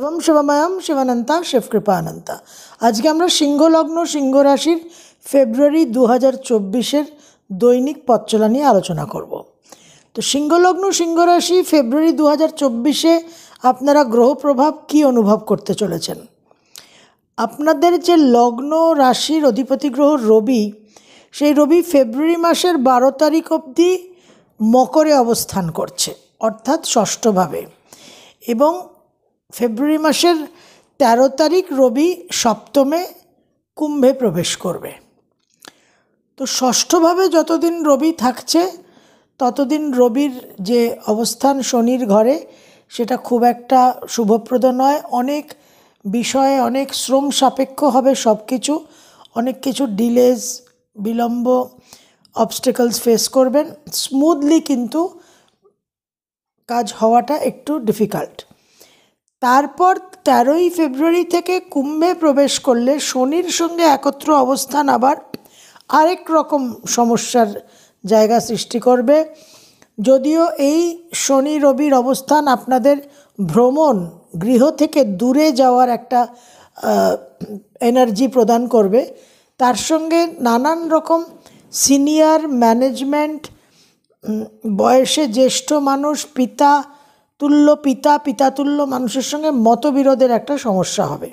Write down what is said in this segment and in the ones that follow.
शिवम शिवमयम शिवानंता शिवकृपानंता। आज के আমরা সিংহ লগ্ন সিংহ রাশির ফেব্রুয়ারি 2024 দৈনিক পথচলা নিয়ে আলোচনা করব। তো সিংহ লগ্ন সিংহ রাশি ফেব্রুয়ারি 2024 আপনারা গ্রহ প্রভাব কি অনুভব করতে চলেছেন। আপনাদের যে লগ্ন রাশির অধিপতি গ্রহ রবি, সেই রবি ফেব্রুয়ারি মাসের 12 তারিখ অবধি মকরে অবস্থান করছে, অর্থাৎ ষষ্ঠভাবে, এবং ফেব্রুয়ারি মাসের 13 তারিখ রবি সপ্তমে কুম্ভে প্রবেশ করবে। তো ষষ্ঠভাবে যতদিন রবি থাকছে ততদিন রবির যে অবস্থান শনির ঘরে, সেটা খুব একটা শুভপ্রদ নয়। অনেক বিষয়ে অনেক শ্রম সাপেক্ষ হবে সব কিছু, অনেক কিছু ডিলেজ, বিলম্ব, অবস্টেকলস ফেস করবেন। স্মুথলি কিন্তু কাজ হওয়াটা একটু ডিফিকাল্ট। তারপর 13ই ফেব্রুয়ারি থেকে কুম্ভে প্রবেশ করলে শনির সঙ্গে একত্র অবস্থান আবার আরেক রকম সমস্যার জায়গা সৃষ্টি করবে। যদিও এই শনি রবির অবস্থান আপনাদের ভ্রমণ, গৃহ থেকে দূরে যাওয়ার একটা এনার্জি প্রদান করবে, তার সঙ্গে নানান রকম সিনিয়র ম্যানেজমেন্ট, বয়সে জ্যেষ্ঠ মানুষ, পিতাতুল্য মানুষের সঙ্গে মতবিরোধের একটা সমস্যা হবে।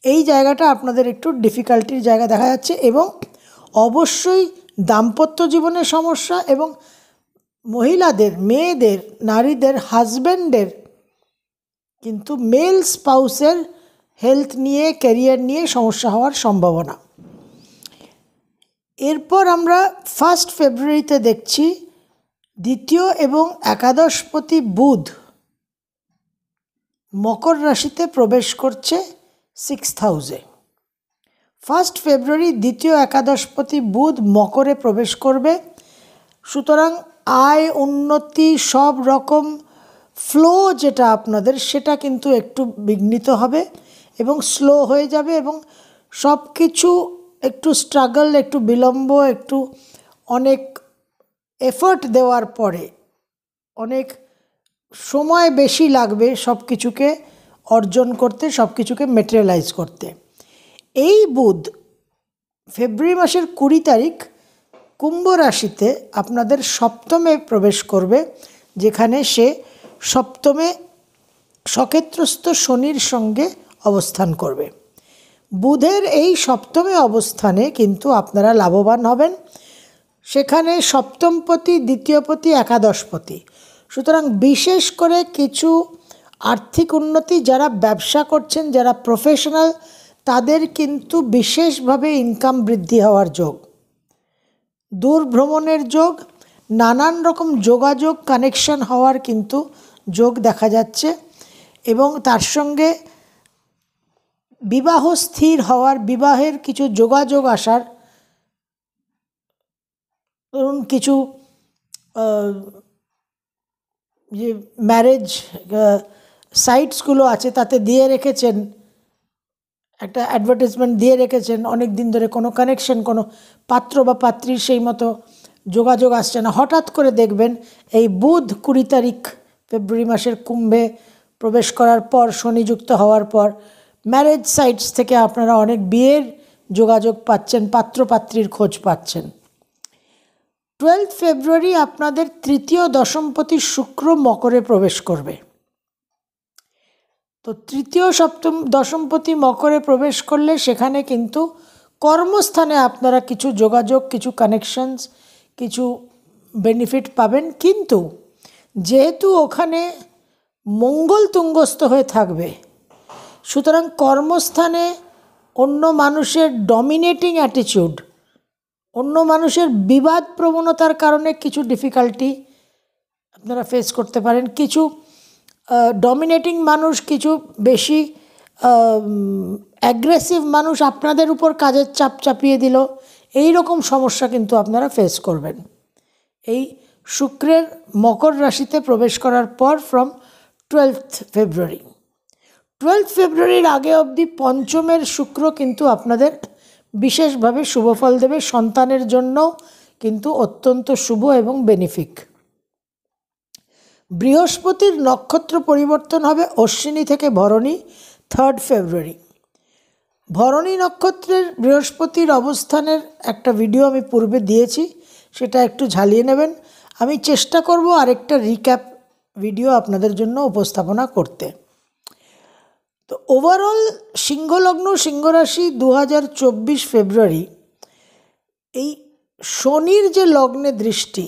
এই জায়গাটা আপনাদের একটু ডিফিকাল্টির জায়গা দেখা যাচ্ছে, এবং অবশ্যই দাম্পত্য জীবনের সমস্যা, এবং মহিলাদের, মেয়েদের, নারীদের, হাজব্যান্ডের কিন্তু মেল স্পাউসের হেলথ নিয়ে, ক্যারিয়ার নিয়ে সমস্যা হওয়ার সম্ভাবনা। এরপর আমরা 1 ফেব্রুয়ারিতে দেখছি দ্বিতীয় এবং একাদশপতি বুধ মকর রাশিতে প্রবেশ করছে 6th হাউসে। 1 ফেব্রুয়ারি দ্বিতীয় একাদশপতি বুধ মকরে প্রবেশ করবে। সুতরাং আয়, উন্নতি, সব রকম ফ্লো যেটা আপনাদের, সেটা কিন্তু একটু বিঘ্নিত হবে এবং স্লো হয়ে যাবে, এবং সব কিছু একটু স্ট্রাগল, একটু বিলম্ব, একটু অনেক এফর্ট দেওয়ার পরে অনেক সময় বেশি লাগবে সব কিছুকে অর্জন করতে, সব কিছুকে মেটেরিয়ালাইজ করতে। এই বুধ ফেব্রুয়ারি মাসের 20 তারিখ কুম্ভ রাশিতে আপনাদের সপ্তমে প্রবেশ করবে, যেখানে সে সপ্তমে সক্ষেত্রস্থ শনির সঙ্গে অবস্থান করবে। বুধের এই সপ্তমে অবস্থানে কিন্তু আপনারা লাভবান হবেন। সেখানে সপ্তমপতি, দ্বিতীয়পতি, একাদশপতি, সুতরাং বিশেষ করে কিছু আর্থিক উন্নতি, যারা ব্যবসা করছেন, যারা প্রফেশনাল, তাদের কিন্তু বিশেষভাবে ইনকাম বৃদ্ধি হওয়ার যোগ, দূর ভ্রমণের যোগ, নানান রকম যোগাযোগ, কানেকশন হওয়ার কিন্তু যোগ দেখা যাচ্ছে, এবং তার সঙ্গে বিবাহ স্থির হওয়ার, বিবাহের কিছু যোগাযোগ আসার, ধরুন কিছু যে ম্যারেজ সাইটসগুলো আছে তাতে দিয়ে রেখেছেন, একটা অ্যাডভার্টাইজমেন্ট দিয়ে রেখেছেন, অনেক দিন ধরে কোনো কানেকশন, কোনো পাত্র বা পাত্রীর সেই মতো যোগাযোগ আসছে না, হঠাৎ করে দেখবেন এই বুধ 20 তারিখ ফেব্রুয়ারি মাসের কুম্ভে প্রবেশ করার পর, শনিযুক্ত হওয়ার পর, ম্যারেজ সাইটস থেকে আপনারা অনেক বিয়ের যোগাযোগ পাচ্ছেন, পাত্রপাত্রীর খোঁজ পাচ্ছেন। 12 ফেব্রুয়ারি আপনাদের তৃতীয় দশমপতি শুক্র মকরে প্রবেশ করবে। তো তৃতীয় সপ্তম দশমপতি মকরে প্রবেশ করলে সেখানে কিন্তু কর্মস্থানে আপনারা কিছু যোগাযোগ, কিছু কানেকশনস, কিছু বেনিফিট পাবেন, কিন্তু যেহেতু ওখানে মঙ্গল তুঙ্গস্থ হয়ে থাকবে, সুতরাং কর্মস্থানে অন্য মানুষের ডমিনেটিং অ্যাটিটিউড, অন্য মানুষের বিবাদ প্রবণতার কারণে কিছু ডিফিকাল্টি আপনারা ফেস করতে পারেন। কিছু ডমিনেটিং মানুষ, কিছু বেশি অ্যাগ্রেসিভ মানুষ আপনাদের উপর কাজের চাপ চাপিয়ে দিল, এই রকম সমস্যা কিন্তু আপনারা ফেস করবেন এই শুক্রের মকর রাশিতে প্রবেশ করার পর, ফ্রম 12th ফেব্রুয়ারি। 12th ফেব্রুয়ারির আগে অবধি পঞ্চমের শুক্র কিন্তু আপনাদের বিশেষভাবে শুভফল দেবে, সন্তানের জন্য কিন্তু অত্যন্ত শুভ এবং বেনিফিক। বৃহস্পতির নক্ষত্র পরিবর্তন হবে অশ্বিনী থেকে ভরণী 3 ফেব্রুয়ারি। ভরণী নক্ষত্রের বৃহস্পতির অবস্থানের একটা ভিডিও আমি পূর্বে দিয়েছি, সেটা একটু ঝালিয়ে নেবেন। আমি চেষ্টা করব আরেকটা রিক্যাপ ভিডিও আপনাদের জন্য উপস্থাপনা করতে। তো ওভারঅল সিংহলগ্ন সিংহরাশি 2024 ফেব্রুয়ারি, এই শনির যে লগ্নে দৃষ্টি,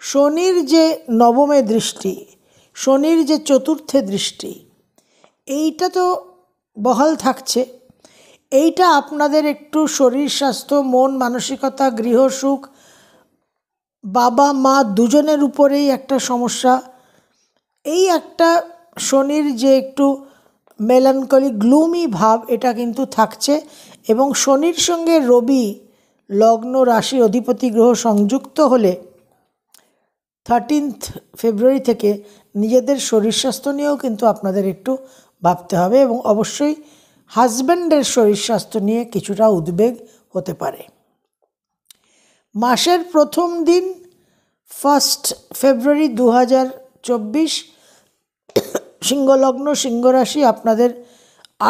শনির যে নবমে দৃষ্টি, শনির যে চতুর্থে দৃষ্টি, এইটা তো বহাল থাকছে। এইটা আপনাদের একটু শরীর স্বাস্থ্য, মন মানসিকতা, গৃহসুখ, বাবা মা দুজনের উপরেই একটা সমস্যা। এই একটা শনির যে একটু মেলানকলি গ্লুমি ভাব, এটা কিন্তু থাকছে। এবং শনির সঙ্গে রবি লগ্ন রাশি অধিপতি গ্রহ সংযুক্ত হলে 13 ফেব্রুয়ারি থেকে নিজেদের শরীর স্বাস্থ্য নিয়েও কিন্তু আপনাদের একটু ভাবতে হবে, এবং অবশ্যই হাজব্যান্ডের শরীর স্বাস্থ্য নিয়ে কিছুটা উদ্বেগ হতে পারে। মাসের প্রথম দিন 1 ফেব্রুয়ারি 2024, সিংহলগ্ন সিংহরাশি, আপনাদের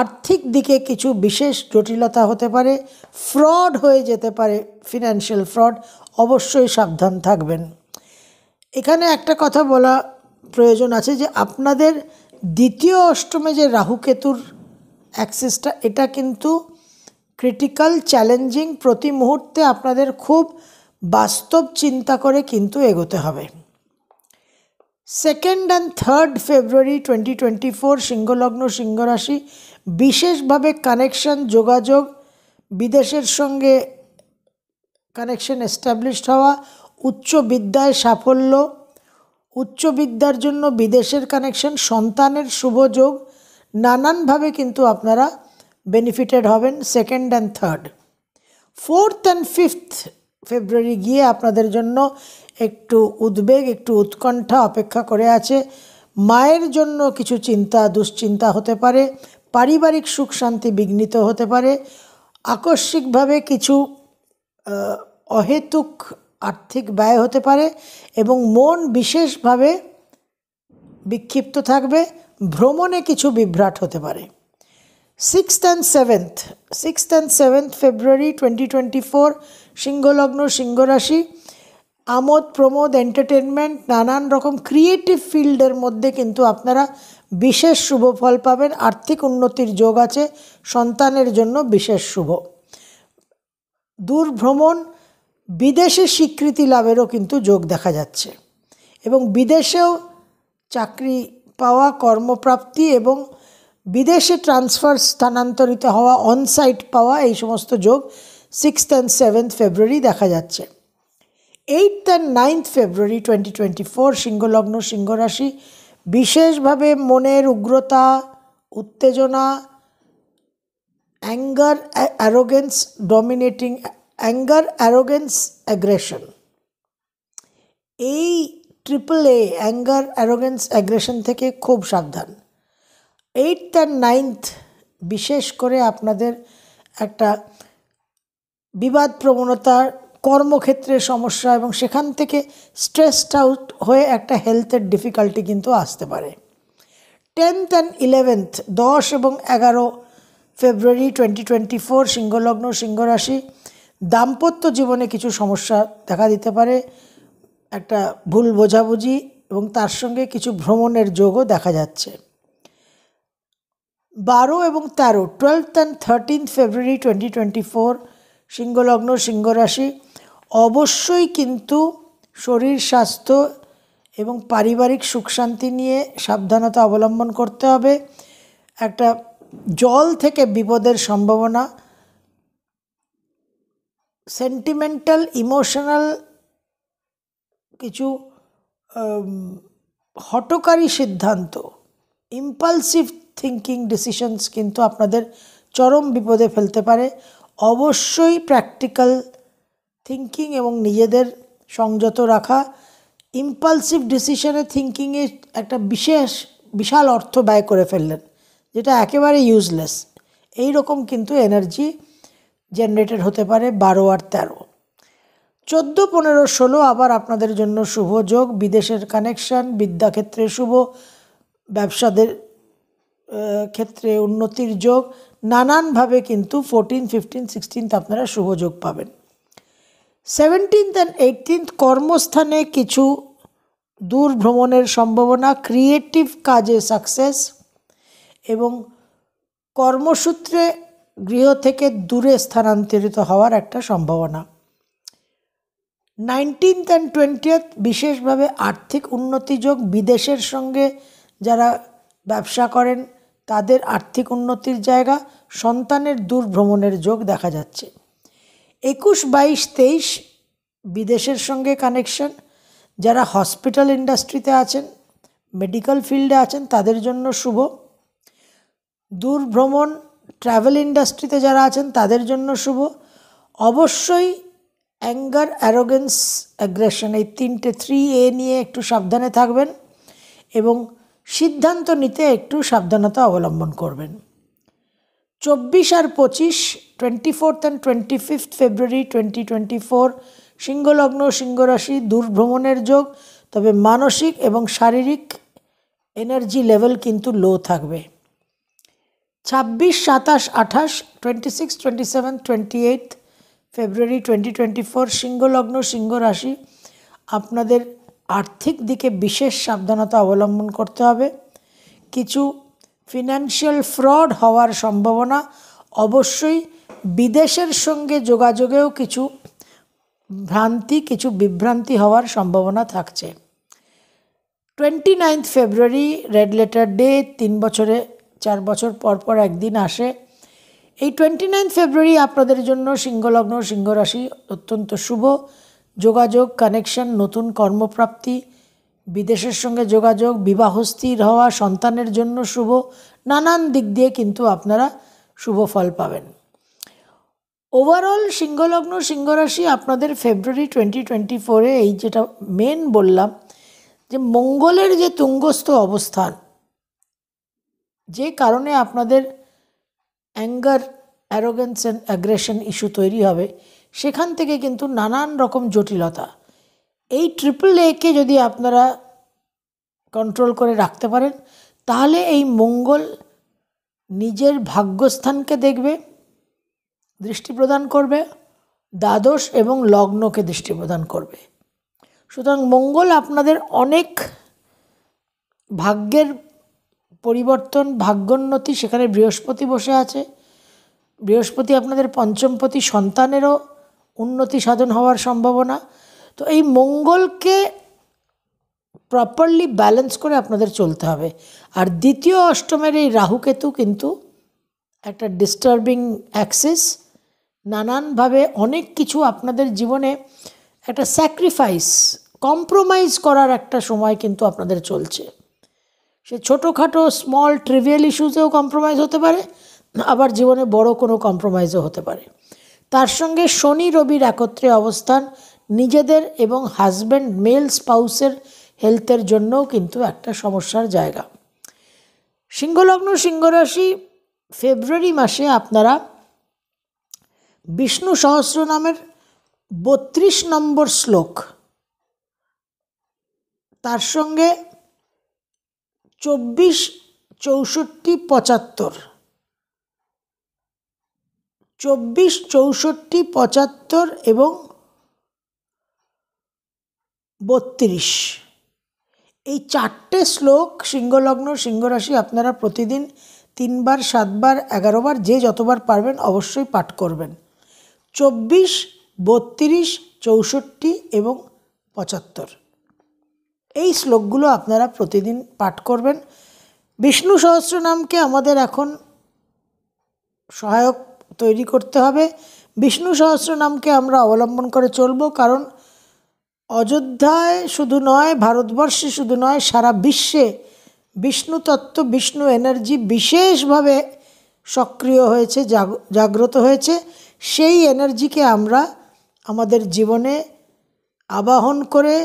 আর্থিক দিকে কিছু বিশেষ জটিলতা হতে পারে, ফ্রড হয়ে যেতে পারে, ফিনান্সিয়াল ফ্রড, অবশ্যই সাবধান থাকবেন। এখানে একটা কথা বলা প্রয়োজন আছে যে আপনাদের দ্বিতীয় অষ্টমে যে রাহুকেতুর অ্যাক্সিসটা, এটা কিন্তু ক্রিটিক্যাল, চ্যালেঞ্জিং। প্রতি মুহূর্তে আপনাদের খুব বাস্তব চিন্তা করে কিন্তু এগোতে হবে। 2 and 3 ফেব্রুয়ারি 2024, সিংহলগ্ন সিংহরাশি, বিশেষভাবে কানেকশন, যোগাযোগ, বিদেশের সঙ্গে কানেকশন এস্টাবলিশড হওয়া, উচ্চ বিদ্যায় সাফল্য, উচ্চ বিদ্যার জন্য বিদেশের কানেকশন, সন্তানের শুভ যোগ, নানানভাবে কিন্তু আপনারা বেনিফিটেড হবেন 2 and 3। 4 and 5 ফেব্রুয়ারি গিয়ে আপনাদের জন্য একটু উদ্বেগ, একটু উৎকণ্ঠা অপেক্ষা করে আছে। মায়ের জন্য কিছু চিন্তা দুশ্চিন্তা হতে পারে, পারিবারিক সুখ শান্তি বিঘ্নিত হতে পারে, আকস্মিকভাবে কিছু অহেতুক আর্থিক ব্যয় হতে পারে, এবং মন বিশেষভাবে বিক্ষিপ্ত থাকবে, ভ্রমণে কিছু বিভ্রাট হতে পারে। 6 and 7 ফেব্রুয়ারি 2024, সিংহলগ্ন সিংহরাশি, আমোদ প্রমোদ, এন্টারটেনমেন্ট, নানান রকম ক্রিয়েটিভ ফিল্ডের মধ্যে কিন্তু আপনারা বিশেষ শুভ ফল পাবেন। আর্থিক উন্নতির যোগ আছে, সন্তানের জন্য বিশেষ শুভ। দূর ভ্রমণ, বিদেশে স্বীকৃতি লাভেরও কিন্তু যোগ দেখা যাচ্ছে, এবং বিদেশেও চাকরি পাওয়া, কর্মপ্রাপ্তি, এবং বিদেশে ট্রান্সফার, স্থানান্তরিত হওয়া, অনসাইট পাওয়া, এই সমস্ত যোগ 6 and 7 ফেব্রুয়ারি দেখা যাচ্ছে। 8 and 9 ফেব্রুয়ারি 2024, সিংহলগ্ন সিংহরাশি, বিশেষভাবে মনের উগ্রতা, উত্তেজনা, anger, arrogance, dominating anger, arrogance, aggression, এই AAA অ্যাঙ্গার, অ্যারোগেন্স, অ্যাগ্রেশন থেকে খুব সাবধান। 8 and 9 বিশেষ করে আপনাদের একটা বিবাদ প্রবণতা, কর্মক্ষেত্রে সমস্যা, এবং সেখান থেকে স্ট্রেসড আউট হয়ে একটা হেলথের ডিফিকাল্টি কিন্তু আসতে পারে। 10 and 11, 10 এবং 11 ফেব্রুয়ারি 2024, সিংহলগ্ন সিংহরাশি, দাম্পত্য জীবনে কিছু সমস্যা দেখা দিতে পারে, একটা ভুল বোঝাবুঝি, এবং তার সঙ্গে কিছু ভ্রমণের যোগও দেখা যাচ্ছে। 12 এবং 13, 12 and 13 ফেব্রুয়ারি 2024, সিংহলগ্ন সিংহরাশি, অবশ্যই কিন্তু শরীর স্বাস্থ্য এবং পারিবারিক সুখ শান্তি নিয়ে সাবধানতা অবলম্বন করতে হবে। একটা জল থেকে বিপদের সম্ভাবনা, সেন্টিমেন্টাল, ইমোশনাল কিছু হঠকারী সিদ্ধান্ত, ইম্পালসিভ থিঙ্কিং ডিসিশনস কিন্তু আপনাদের চরম বিপদে ফেলতে পারে। অবশ্যই প্র্যাকটিক্যাল থিঙ্কিং এবং নিজেদের সংযত রাখা। ইম্পালসিভ ডিসিশনে থিঙ্কিংয়ে একটা বিশাল অর্থ ব্যয় করে ফেললেন, যেটা একেবারে ইউজলেস, এই রকম কিন্তু এনার্জি জেনারেটেড হতে পারে 12 আর 13। 14, 15, 16 আবার আপনাদের জন্য শুভ যোগ, বিদেশের কানেকশন, বিদ্যাক্ষেত্রে শুভ, ব্যবসাদের ক্ষেত্রে উন্নতির যোগ, নানানভাবে কিন্তু 14, 15, 16 আপনারা শুভ যোগ পাবেন। 17th and 18th কর্মস্থানে কিছু দূর ভ্রমণের সম্ভাবনা, ক্রিয়েটিভ কাজে সাকসেস এবং কর্মসূত্রে গৃহ থেকে দূরে স্থানান্তরিত হওয়ার একটা সম্ভাবনা। 19th and 20th বিশেষভাবে আর্থিক উন্নতি যোগ, বিদেশের সঙ্গে যারা ব্যবসা করেন তাদের আর্থিক উন্নতির জায়গা, সন্তানের দূর ভ্রমণের যোগ দেখা যাচ্ছে। 21, 22, 23 বিদেশের সঙ্গে কানেকশন, যারা হসপিটাল ইন্ডাস্ট্রিতে আছেন, মেডিকেল ফিল্ডে আছেন তাদের জন্য শুভ। দূর ভ্রমণ, ট্রাভেল ইন্ডাস্ট্রিতে যারা আছেন তাদের জন্য শুভ। অবশ্যই অ্যাঙ্গার, অ্যারোগেন্স, অ্যাগ্রেশন এই 3টে 3A নিয়ে একটু সাবধানে থাকবেন এবং সিদ্ধান্ত নিতে একটু সাবধানতা অবলম্বন করবেন। 24 আর 25, 24th and 25th February 2024 সিংহলগ্ন, সিংহরাশি, দূর ভ্রমণের যোগ, তবে মানসিক এবং শারীরিক এনার্জি লেভেল কিন্তু লো থাকবে। 26, 27, 28, 26, 27, 28 February 2024 সিংহলগ্ন, সিংহরাশি, আপনাদের আর্থিক দিকে বিশেষ সাবধানতা অবলম্বন করতে হবে। কিছু ফিনান্সিয়াল ফ্রড হওয়ার সম্ভাবনা, অবশ্যই বিদেশের সঙ্গে যোগাযোগেও কিছু বিভ্রান্তি হওয়ার সম্ভাবনা থাকছে। 29th February red letter day, 4 বছর পর পর একদিন আসে। এই 29th February আপনাদের জন্য সিংহলগ্ন, সিংহরাশি অত্যন্ত শুভ। যোগাযোগ, কানেকশন, নতুন কর্মপ্রাপ্তি, বিদেশের সঙ্গে যোগাযোগ, বিবাহ স্থির হওয়া, সন্তানের জন্য শুভ, নানান দিক দিয়ে কিন্তু আপনারা শুভ ফল পাবেন। ওভারঅল সিংহলগ্ন, সিংহরাশি আপনাদের ফেব্রুয়ারি 2024-এ এই যেটা মেন বললাম যে মঙ্গলের যে তুঙ্গস্থ অবস্থান, যে কারণে আপনাদের anger, arrogance and aggression issue তৈরি হবে, সেখান থেকে কিন্তু নানান রকম জটিলতা, এই AAA-কে যদি আপনারা কন্ট্রোল করে রাখতে পারেন তাহলে এই মঙ্গল নিজের ভাগ্যস্থানকে দেখবে, দৃষ্টি প্রদান করবে, দ্বাদশ এবং লগ্নকে দৃষ্টি প্রদান করবে। সুতরাং মঙ্গল আপনাদের অনেক ভাগ্যের পরিবর্তন, ভাগ্যোন্নতি, সেখানে বৃহস্পতি বসে আছে। বৃহস্পতি আপনাদের পঞ্চমপতি, সন্তানেরও উন্নতি সাধন হওয়ার সম্ভাবনা। তো এই মঙ্গলকে প্রপারলি ব্যালেন্স করে আপনাদের চলতে হবে। আর দ্বিতীয় অষ্টমের এই রাহুকেতু কিন্তু একটা ডিস্টার্বিং অ্যাক্সিস, নানানভাবে অনেক কিছু আপনাদের জীবনে একটা স্যাক্রিফাইস, কম্প্রোমাইজ করার একটা সময় কিন্তু আপনাদের চলছে। সে ছোটোখাটো স্মল ট্রিভিয়াল ইস্যুতেও কম্প্রোমাইজ হতে পারে, আবার জীবনে বড় কোনো কম্প্রোমাইজও হতে পারে। তার সঙ্গে শনি রবির একত্রে অবস্থান নিজেদের এবং হাজব্যান্ড, মেল স্পাউসের হেলথের জন্যও কিন্তু একটা সমস্যার জায়গা। সিংহলগ্ন, সিংহরাশি ফেব্রুয়ারি মাসে আপনারা বিষ্ণু সহস্রনামের 32 নম্বর শ্লোক, তার সঙ্গে 24, 64, 75, 24, 64, 75 এবং 32 এই 4টে শ্লোক সিংহলগ্ন, সিংহরাশি আপনারা প্রতিদিন 3 বার, 7 বার, 11 বার, যে যতবার পারবেন অবশ্যই পাঠ করবেন। 24, 32, 64 এবং 75 এই শ্লোকগুলো আপনারা প্রতিদিন পাঠ করবেন। বিষ্ণু সহস্রনামকে আমাদের এখন সহায়ক তৈরি করতে হবে। বিষ্ণু সহস্রনামকে আমরা অবলম্বন করে চলব, কারণ অযোধ্যায় শুধু নয়, ভারতবর্ষে শুধু নয়, সারা বিশ্বে বিষ্ণু তত্ত্ব, বিষ্ণু এনার্জি বিশেষভাবে সক্রিয় হয়েছে, জাগ্রত হয়েছে। সেই এনার্জিকে আমরা আমাদের জীবনে আবাহন করে,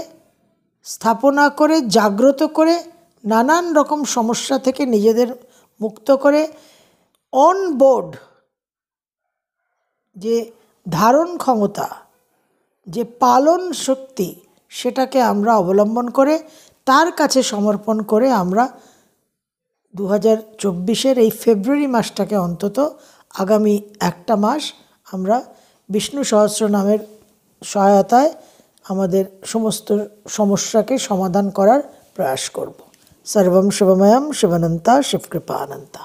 স্থাপনা করে, জাগ্রত করে, নানান রকম সমস্যা থেকে নিজেদের মুক্ত করে অন বোর্ড যে ধারণ ক্ষমতা, যে পালন শক্তি সেটাকে আমরা অবলম্বন করে তার কাছে সমর্পণ করে আমরা 2024-এর এই ফেব্রুয়ারি মাসটাকে অন্তত আগামী একটা মাস আমরা বিষ্ণু সহস্রনামের সহায়তায় আমাদের সমস্ত সমস্যাকে সমাধান করার প্রয়াস করব। সর্বম শিবময়ম শিবানন্তা শিবকৃপানন্তা।